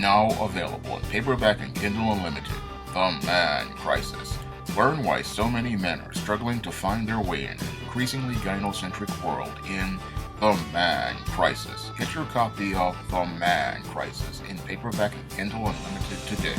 Now available in paperback and Kindle Unlimited. The Man Crisis. Learn why so many men are struggling to find their way in an increasingly gynocentric world in The Man Crisis. Get your copy of The Man Crisis in paperback and Kindle Unlimited today.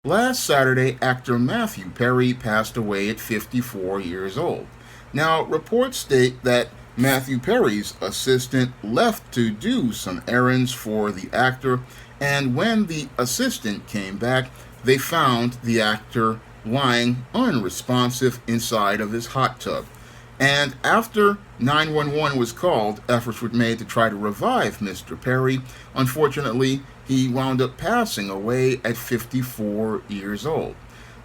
Last Saturday, actor Matthew Perry passed away at 54 years old. Now, reports state that Matthew Perry's assistant left to do some errands for the actor, and when the assistant came back, they found the actor lying unresponsive inside of his hot tub. And after 911 was called, efforts were made to try to revive Mr. Perry. Unfortunately, he wound up passing away at 54 years old.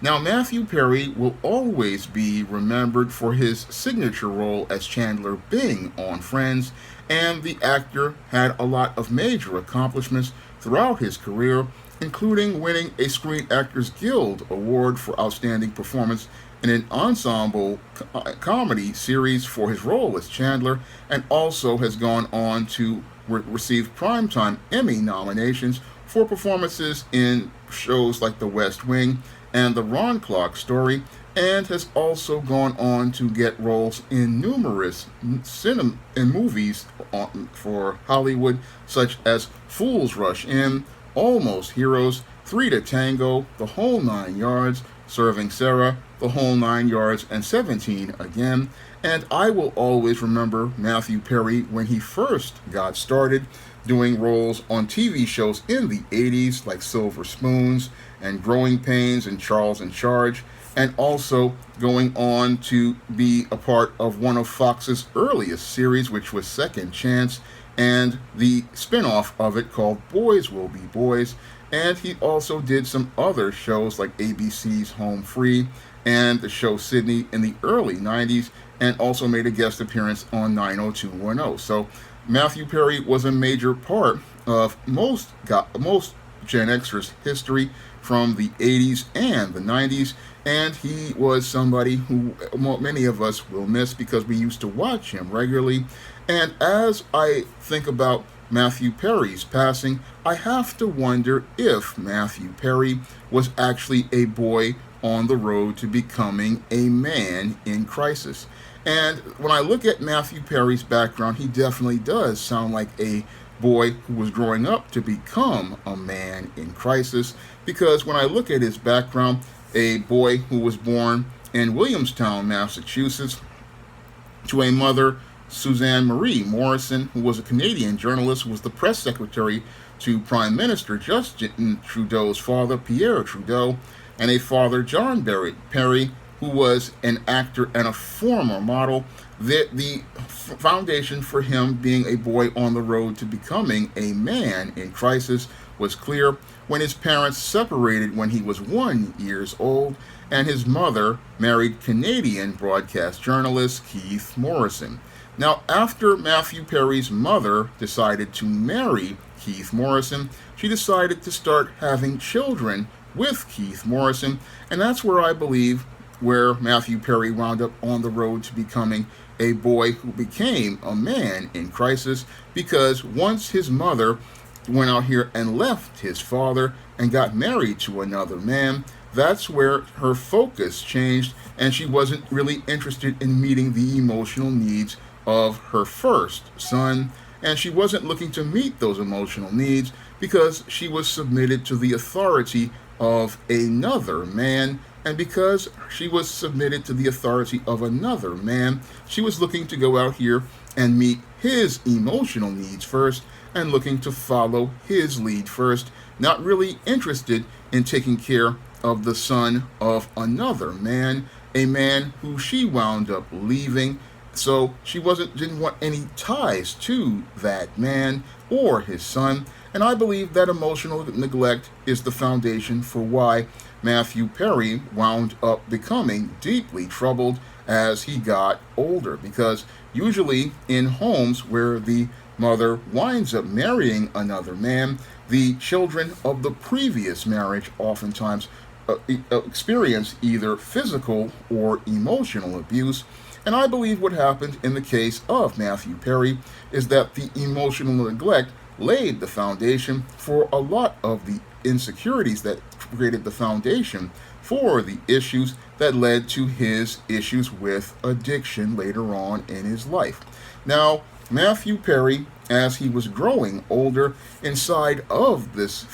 Now, Matthew Perry will always be remembered for his signature role as Chandler Bing on Friends, and the actor had a lot of major accomplishments throughout his career, including winning a Screen Actors Guild Award for Outstanding Performance in an ensemble comedy series for his role as Chandler, and also has gone on to receive Primetime Emmy nominations for performances in shows like The West Wing and The Ron Clark Story, and has also gone on to get roles in numerous movies for Hollywood, such as Fools Rush In, Almost Heroes, Three to Tango, The Whole Nine Yards, Serving Sarah, The Whole Nine Yards, and 17 Again. And I will always remember Matthew Perry when he first got started doing roles on TV shows in the 80s like Silver Spoons and Growing Pains and Charles in Charge, and also going on to be a part of one of Fox's earliest series, which was Second Chance, and the spin-off of it called Boys Will Be Boys. And he also did some other shows like ABC's Home Free and the show Sydney in the early 90s, and also made a guest appearance on 90210. So Matthew Perry was a major part of most Gen Xers' history from the 80s and the 90s, and he was somebody who many of us will miss because we used to watch him regularly. And as I think about Matthew Perry's passing, I have to wonder if Matthew Perry was actually a boy on the road to becoming a man in crisis. And when I look at Matthew Perry's background, he definitely does sound like a boy who was growing up to become a man in crisis, because when I look at his background, a boy who was born in Williamstown, Massachusetts, to a mother, Suzanne Marie Morrison, who was a Canadian journalist, who was the press secretary to Prime Minister Justin Trudeau's father, Pierre Trudeau, and a father, John Perry, who was an actor and a former model. The foundation for him being a boy on the road to becoming a man in crisis was clear when his parents separated when he was 1 year old, and his mother married Canadian broadcast journalist Keith Morrison. Now, after Matthew Perry's mother decided to marry Keith Morrison, she decided to start having children with Keith Morrison, and that's where I believe where Matthew Perry wound up on the road to becoming a boy who became a man in crisis, because once his mother went out here and left his father and got married to another man, that's where her focus changed, and she wasn't really interested in meeting the emotional needs of her first son, and she wasn't looking to meet those emotional needs because she was submitted to the authority of another man. And because she was submitted to the authority of another man, she was looking to go out here and meet his emotional needs first, and looking to follow his lead first, not really interested in taking care of the son of another man, a man who she wound up leaving. So she didn't want any ties to that man or his son. And I believe that emotional neglect is the foundation for why Matthew Perry wound up becoming deeply troubled as he got older. Because usually in homes where the mother winds up marrying another man, the children of the previous marriage oftentimes experience either physical or emotional abuse. And I believe what happened in the case of Matthew Perry is that the emotional neglect laid the foundation for a lot of the insecurities that created the foundation for the issues that led to his issues with addiction later on in his life. Now, Matthew Perry, as he was growing older inside of this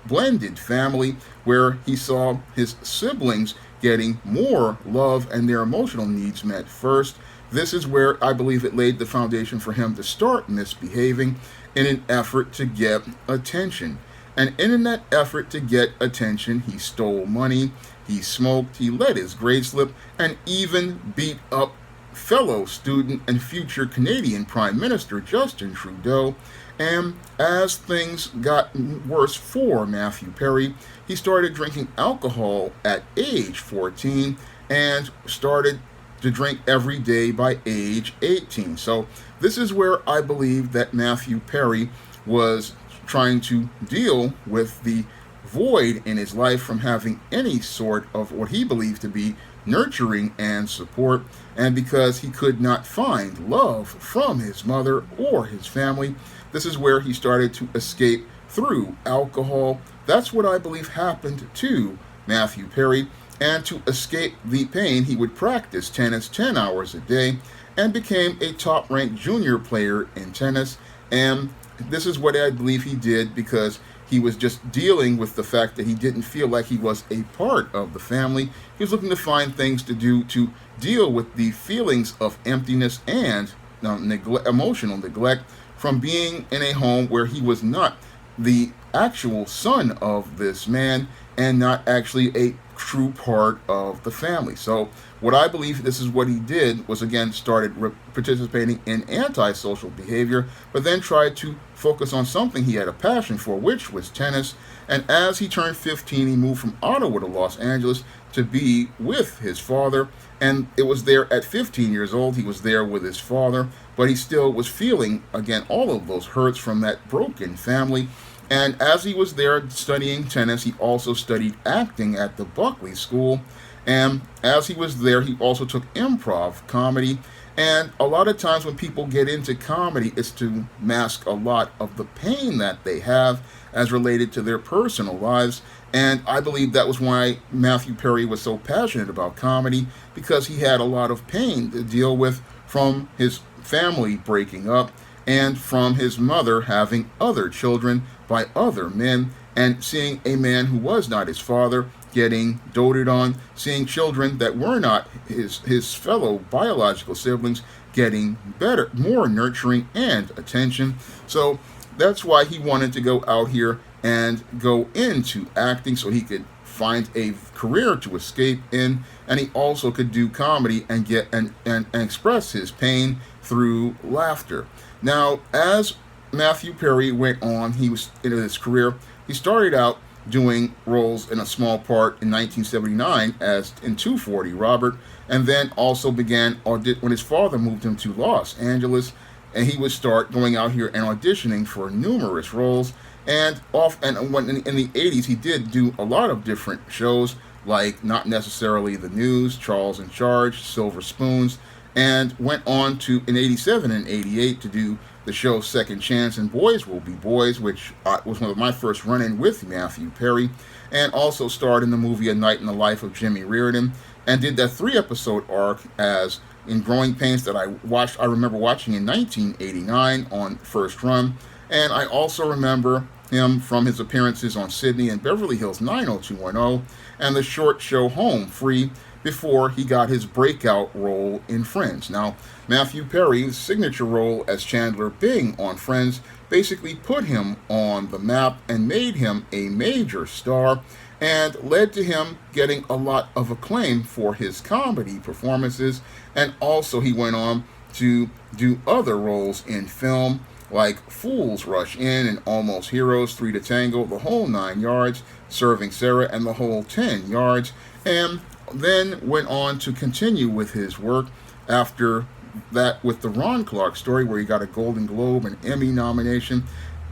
blended family where he saw his siblings getting more love and their emotional needs met first, this is where I believe it laid the foundation for him to start misbehaving in an effort to get attention. And in that effort to get attention, he stole money, he smoked, he let his grades slip, and even beat up fellow student and future Canadian Prime Minister Justin Trudeau. And as things got worse for Matthew Perry, he started drinking alcohol at age 14 and started to drink every day by age 18. So this is where I believe that Matthew Perry was trying to deal with the void in his life from having any sort of what he believed to be nurturing and support, and because he could not find love from his mother or his family, this is where he started to escape through alcohol. That's what I believe happened to Matthew Perry, and to escape the pain, he would practice tennis 10 hours a day and became a top-ranked junior player in tennis. And this is what I believe he did because he was just dealing with the fact that he didn't feel like he was a part of the family. He was looking to find things to do to deal with the feelings of emptiness and emotional neglect from being in a home where he was not the actual son of this man and not actually a true part of the family. So what I believe this is what he did was, again, started participating in antisocial behavior, but then tried to focus on something he had a passion for, which was tennis. And as he turned 15, he moved from Ottawa to Los Angeles to be with his father. And it was there at 15 years old, he was there with his father, but he still was feeling, again, all of those hurts from that broken family. And as he was there studying tennis, he also studied acting at the Buckley School. And as he was there, he also took improv comedy. And a lot of times when people get into comedy, it's to mask a lot of the pain that they have as related to their personal lives. And I believe that was why Matthew Perry was so passionate about comedy, because he had a lot of pain to deal with from his family breaking up and from his mother having other children by other men, and seeing a man who was not his father getting doted on, seeing children that were not his fellow biological siblings getting better, more nurturing and attention. So that's why he wanted to go out here and go into acting so he could find a career to escape in, and he also could do comedy and get and express his pain through laughter. Now, as Matthew Perry went on, he was into his career. He started out doing roles in a small part in 1979 as in 240 Robert, and then also began when his father moved him to Los Angeles, and he would start going out here and auditioning for numerous roles. And when in the 80s, he did do a lot of different shows, like Not Necessarily the News, Charles in Charge, Silver Spoons, and went on to, in 87 and 88, to do the show Second Chance and Boys Will Be Boys, which was one of my first run-in with Matthew Perry, and also starred in the movie A Night in the Life of Jimmy Reardon, and did that 3-episode arc as in Growing Pains that I remember watching in 1989 on First Run. And I also remember him from his appearances on Sydney and Beverly Hills 90210 and the short show Home Free, before he got his breakout role in Friends. Now, Matthew Perry's signature role as Chandler Bing on Friends basically put him on the map and made him a major star, and led to him getting a lot of acclaim for his comedy performances. And also he went on to do other roles in film, like Fools Rush In and Almost Heroes, 3 to Tango, The Whole 9 Yards, Serving Sarah, and The Whole 10 Yards, and then went on to continue with his work after that with the Ron Clark Story, where he got a Golden Globe and Emmy nomination.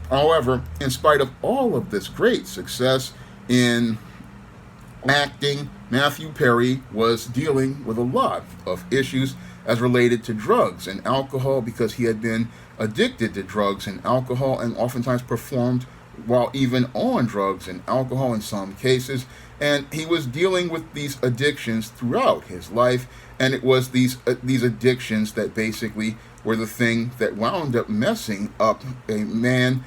However, in spite of all of this great success in acting Matthew Perry was dealing with a lot of issues as related to drugs and alcohol because he had been addicted to drugs and alcohol and oftentimes performed while even on drugs and alcohol in some cases. And he was dealing with these addictions throughout his life, and it was these addictions that basically were the thing that wound up messing up a man's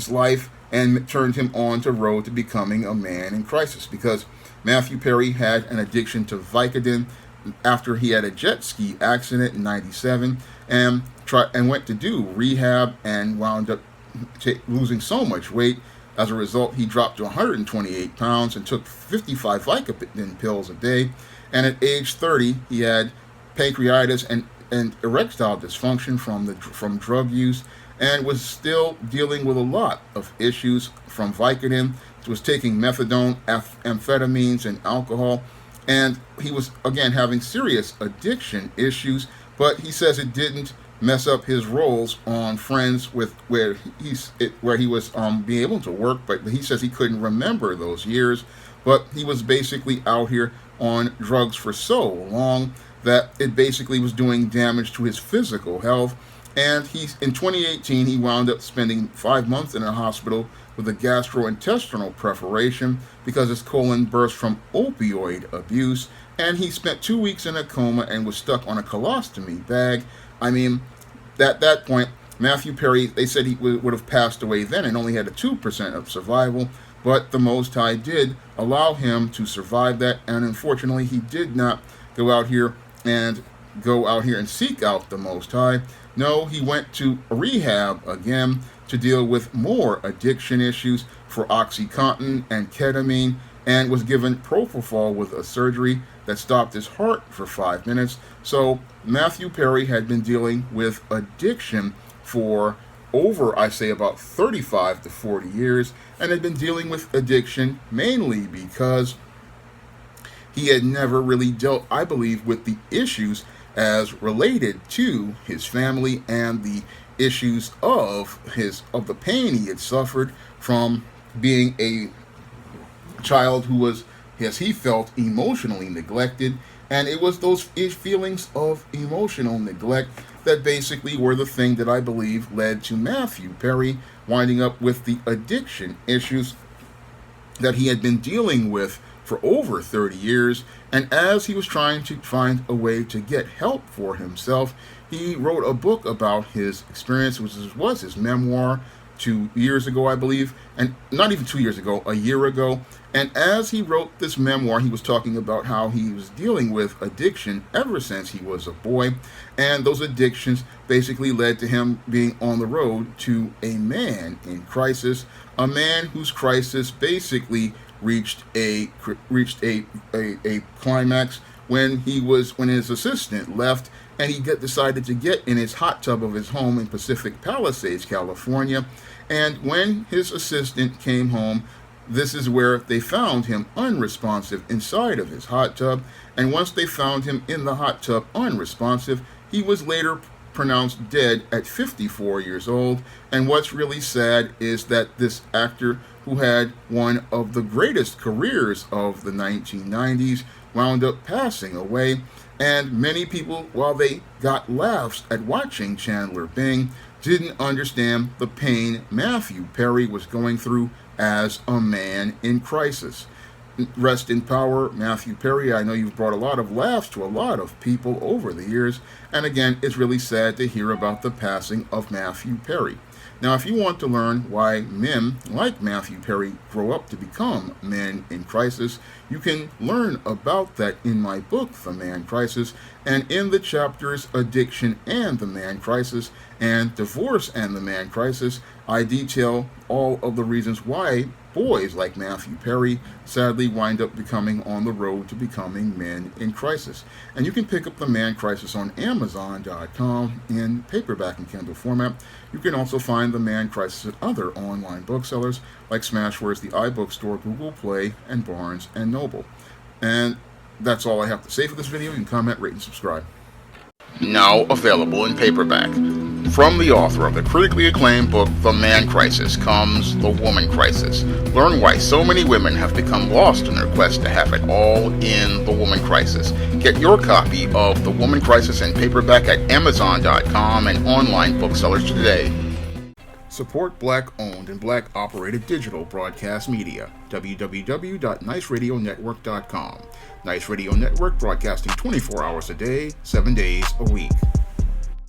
life and turned him on the road to becoming a man in crisis. Because Matthew Perry had an addiction to Vicodin after he had a jet ski accident in '97 and went to do rehab and wound up losing so much weight. As a result, he dropped to 128 pounds and took 55 Vicodin pills a day. And at age 30, he had pancreatitis and erectile dysfunction from drug use, and was still dealing with a lot of issues from Vicodin. He was taking methadone, amphetamines, and alcohol, and he was again having serious addiction issues. But he says it didn't mess up his roles on Friends with where he was being able to work, but he says he couldn't remember those years. But he was basically out here on drugs for so long that it basically was doing damage to his physical health. And in 2018, he wound up spending 5 months in a hospital with a gastrointestinal perforation because his colon burst from opioid abuse. And he spent 2 weeks in a coma and was stuck on a colostomy bag. I mean, at that point, Matthew Perry, they said he would have passed away then and only had a 2% of survival. But the Most High did allow him to survive that. And unfortunately, he did not go out here and seek out the Most High. No, he went to rehab again to deal with more addiction issues for OxyContin and ketamine, and was given propofol with a surgery that stopped his heart for 5 minutes. So Matthew Perry had been dealing with addiction for over, I say, about 35 to 40 years, and had been dealing with addiction mainly because he had never really dealt, I believe, with the issues as related to his family and the issues of the pain he had suffered from being a child who was, as he felt, emotionally neglected. And it was those feelings of emotional neglect that basically were the thing that I believe led to Matthew Perry winding up with the addiction issues that he had been dealing with for over 30 years. And as he was trying to find a way to get help for himself, he wrote a book about his experience, which was his memoir 2 years ago, I believe, and not even 2 years ago, a year ago. And as he wrote this memoir, he was talking about how he was dealing with addiction ever since he was a boy, and those addictions basically led to him being on the road to a man in crisis, a man whose crisis basically reached a climax when his assistant left, and he decided to get in his hot tub of his home in Pacific Palisades, California. And when his assistant came home, this is where they found him unresponsive inside of his hot tub. And once they found him in the hot tub unresponsive, he was later pronounced dead at 54 years old. And what's really sad is that this actor, who had one of the greatest careers of the 1990s, wound up passing away. And many people, while they got laughs at watching Chandler Bing, didn't understand the pain Matthew Perry was going through as a man in crisis. Rest in power, Matthew Perry. I know you've brought a lot of laughs to a lot of people over the years. And again, it's really sad to hear about the passing of Matthew Perry. Now, if you want to learn why men like Matthew Perry grow up to become men in crisis, you can learn about that in my book, The Man Crisis, and in the chapters Addiction and the Man Crisis and Divorce and the Man Crisis, I detail all of the reasons why boys like Matthew Perry sadly wind up becoming on the road to becoming men in crisis. And you can pick up The Man Crisis on Amazon.com in paperback and Kindle format. You can also find The Man Crisis at other online booksellers like Smashwords, the iBookstore, Google Play, and Barnes & Noble. And that's all I have to say for this video. You can comment, rate, and subscribe. Now available in paperback. From the author of the critically acclaimed book, The Man Crisis, comes The Woman Crisis. Learn why so many women have become lost in their quest to have it all in The Woman Crisis. Get your copy of The Woman Crisis in paperback at Amazon.com and online booksellers today. Support Black-owned and Black-operated digital broadcast media. www.niceradionetwork.com. Nice Radio Network, broadcasting 24 hours a day, 7 days a week.